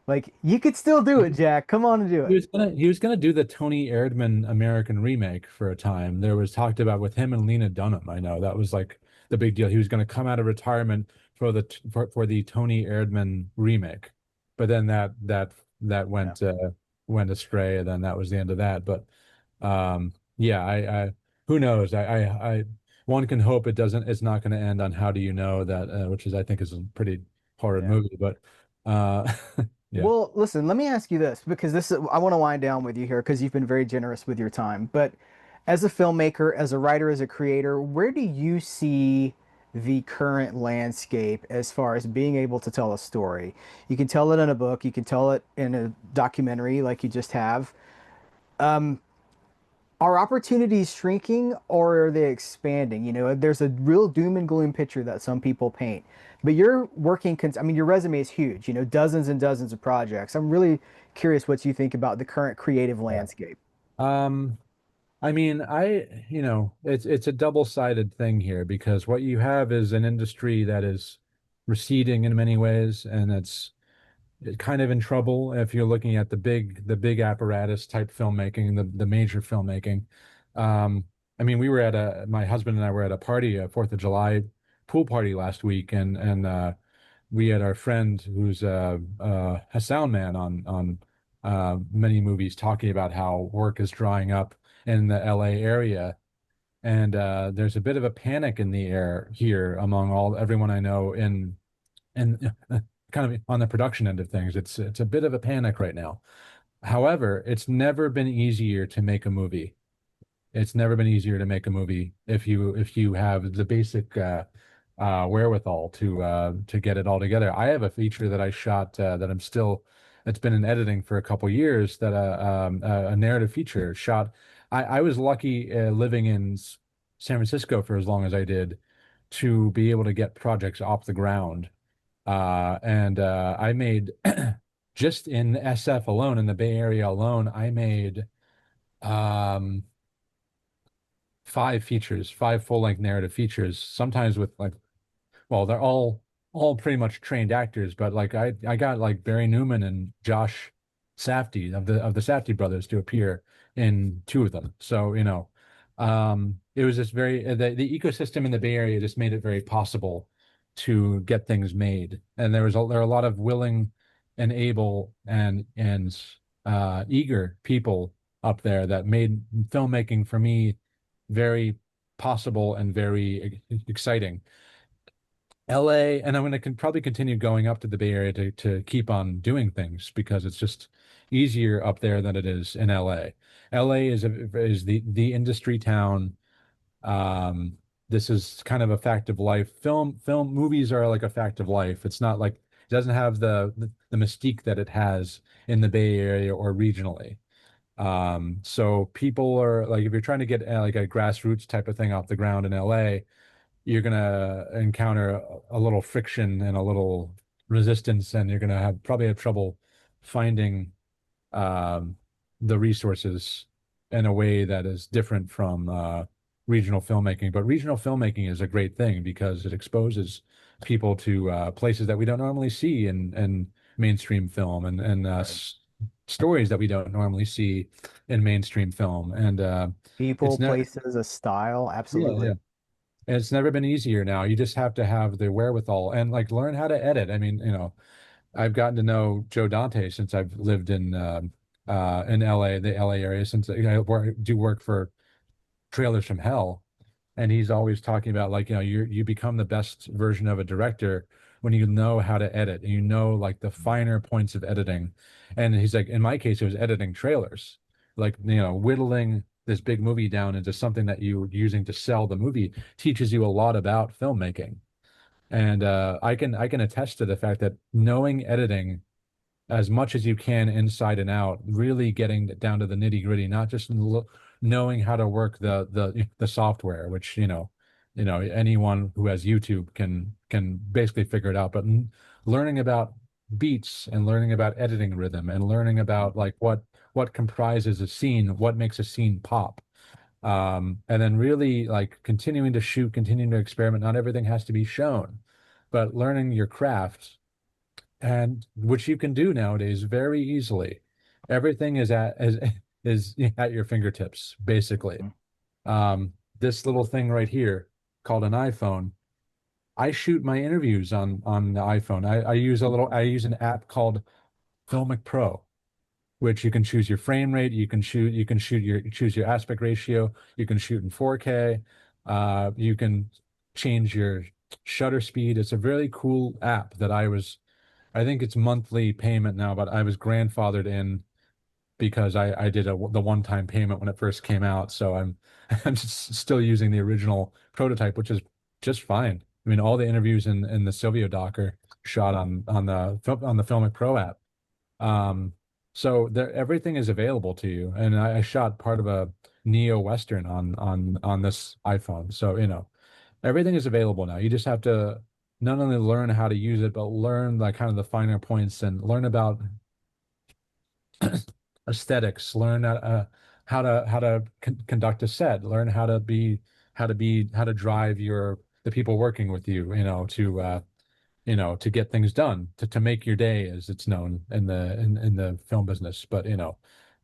like, you could still do it, Jack. Come on and do it. He was gonna do the Tony Erdmann American remake for a time. There was talked about with him and Lena Dunham. I know that was like the big deal. He was gonna come out of retirement for the Tony Erdmann remake, but then that Yeah. went astray, and then that was the end of that. But yeah, I who knows? One can hope it's not going to end on How Do You Know that, which is I think is a pretty horrid Yeah. movie, but uh, yeah. Well, listen, let me ask you this because I want to wind down with you here because you've been very generous with your time. But as a filmmaker, as a writer, as a creator, where do you see the current landscape as far as being able to tell a story? You can tell it in a book, you can tell it in a documentary like you just have. Um, are opportunities shrinking or are they expanding? There's a real doom and gloom picture that some people paint, but you're working, I mean, your resume is huge, dozens and dozens of projects. I'm really curious what you think about the current creative Yeah. landscape. Um, I mean, it's a double-sided thing here because what you have is an industry that is receding in many ways, and it's kind of in trouble if you're looking at the big apparatus type filmmaking, the major filmmaking. Um, I mean, my husband and I were at a party, a Fourth of July pool party last week, and we had our friend who's a sound man on many movies talking about how work is drying up in the LA area. And there's a bit of a panic in the air here among everyone I know in kind of on the production end of things. It's a bit of a panic right now. However, it's never been easier to make a movie. It's never been easier to make a movie if you have the basic wherewithal to get it all together. I have a feature that I shot that I'm still. It's been in editing for a couple years. A narrative feature shot. I was lucky living in San Francisco for as long as I did to be able to get projects off the ground. And I made just in SF alone, in the Bay Area alone, I made um, five features, five full-length narrative features, sometimes with like well, they're all pretty much trained actors, but like I got like Barry Newman and Josh Safdie of the Safdie brothers to appear in two of them. So, it was just very the ecosystem in the Bay Area just made it very possible to get things made. And there are a lot of willing and able and eager people up there that made filmmaking for me very possible and very exciting. LA, and I'm going to probably continue going up to the Bay Area to keep on doing things because it's just easier up there than it is in LA. LA is the industry town. This is kind of a fact of life. Film movies are like a fact of life. It's not like it doesn't have the mystique that it has in the Bay Area or regionally. So people are like, if you're trying to get like a grassroots type of thing off the ground in LA, you're gonna encounter a little friction and a little resistance, and you're gonna probably have trouble finding um, the resources in a way that is different from regional filmmaking. But regional filmmaking is a great thing because it exposes people to places that we don't normally see in mainstream film and Right. stories that we don't normally see in mainstream film. And People, it's not, places, a style. yeah, yeah. Absolutely. And it's never been easier now. You just have to have the wherewithal and like learn how to edit. I mean, I've gotten to know Joe Dante since I've lived in LA, the LA area, since do work for Trailers from Hell. And he's always talking about like, you become the best version of a director when you know how to edit and you know like the finer points of editing. And he's like, in my case, it was editing trailers, like, whittling this big movie down into something that you're using to sell the movie teaches you a lot about filmmaking. And I can attest to the fact that knowing editing as much as you can inside and out, really getting down to the nitty gritty, not just knowing how to work the software, which anyone who has YouTube can basically figure it out. But learning about beats and learning about editing rhythm and learning about like what comprises a scene, what makes a scene pop. And then really like continuing to shoot, continuing to experiment. Not everything has to be shown, but learning your craft and which you can do nowadays very easily. Everything is at your fingertips, basically. Mhm. This little thing right here called an iPhone. I shoot my interviews on the iPhone. I use an app called Filmic Pro, which you can choose your frame rate, you can choose your aspect ratio, you can shoot in 4K, you can change your shutter speed. It's a really cool app that I think it's monthly payment now, but I was grandfathered in because I did the one-time payment when it first came out. So I'm I'm just still using the original prototype, which is just fine. I mean, all the interviews in the Silvio doc are shot on the Filmic Pro app. Um, so everything is available to you. And I shot part of a neo Western on this iPhone. So, everything is available now. You just have to not only learn how to use it, but learn like kind of the finer points and learn about aesthetics, learn how to conduct a set, learn how to drive the people working with you, to get things done, to make your day, as it's known in the film business. But and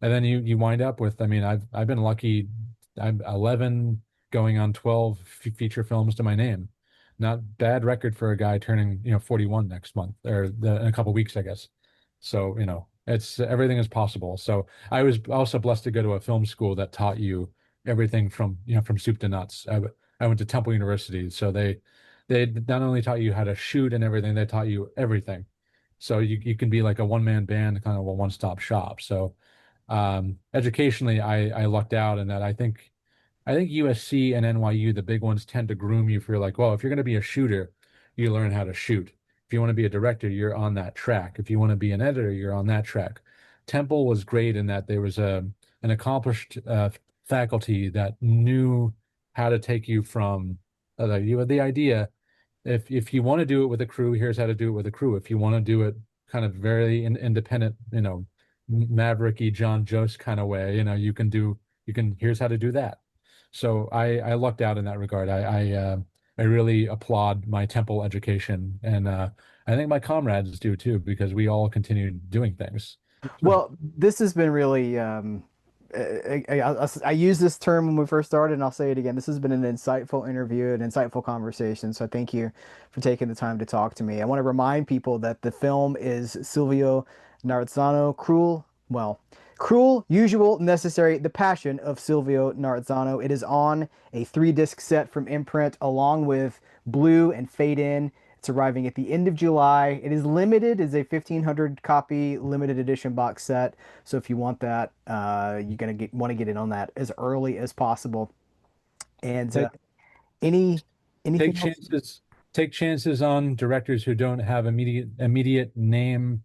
then you wind up with, I mean, I've been lucky. I'm 11 going on 12 feature films to my name. Not bad record for a guy turning 41 next month or in a couple weeks, I guess. So it's everything is possible. So I was also blessed to go to a film school that taught you everything from soup to nuts. I went to Temple University, so they not only taught you how to shoot and everything, they taught you everything. So you can be like a one-man band, kind of a one-stop shop. So educationally, I lucked out in that I think USC and NYU, the big ones, tend to groom you for like, well, if you're going to be a shooter, you learn how to shoot. If you want to be a director, you're on that track. If you want to be an editor, you're on that track. Temple was great in that there was an accomplished faculty that knew how to take you from you had the idea. If you want to do it with a crew, here's how to do it with a crew. If you want to do it kind of very independent, mavericky John Jost kind of way, here's how to do that. So I lucked out in that regard. I I really applaud my Temple education, and I think my comrades do too, because we all continued doing things. Well, this has been really, I used this term when we first started, and I'll say it again. This has been an insightful interview, an insightful conversation. So thank you for taking the time to talk to me. I want to remind people that the film is Silvio Narizzano, Cruel, Usual, Necessary, The Passion of Silvio Narizzano. It is on a 3-disc set from Imprint, along with Blue and Fade In. It's arriving at the end of July. It is limited, is a 1,500 copy limited edition box set. So if you want that, you're gonna want to get in on that as early as possible. And Take any take anything else? chances, take chances on directors who don't have immediate name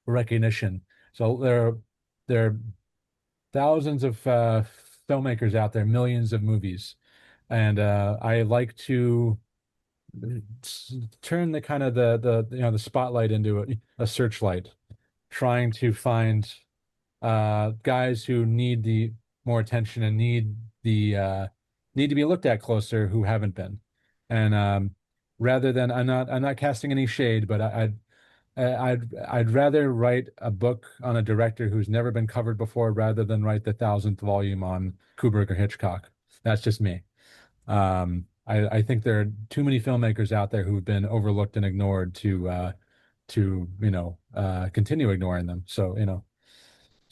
recognition. So there are thousands of filmmakers out there, millions of movies, and I like to turn the kind of the spotlight into a searchlight, trying to find guys who need the more attention and need to be looked at closer who haven't been. And rather than I'm not casting any shade, but I'd rather write a book on a director who's never been covered before rather than write the 1,000th volume on Kubrick or Hitchcock. That's just me. I think there are too many filmmakers out there who've been overlooked and ignored to continue ignoring them. So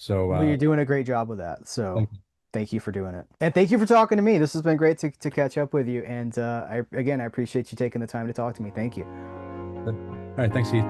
Well, you're doing a great job with that. So thank you. thank you for doing it, and thank you for talking to me. This has been great to catch up with you. And I appreciate you taking the time to talk to me. Thank you. All right, thanks, Heath.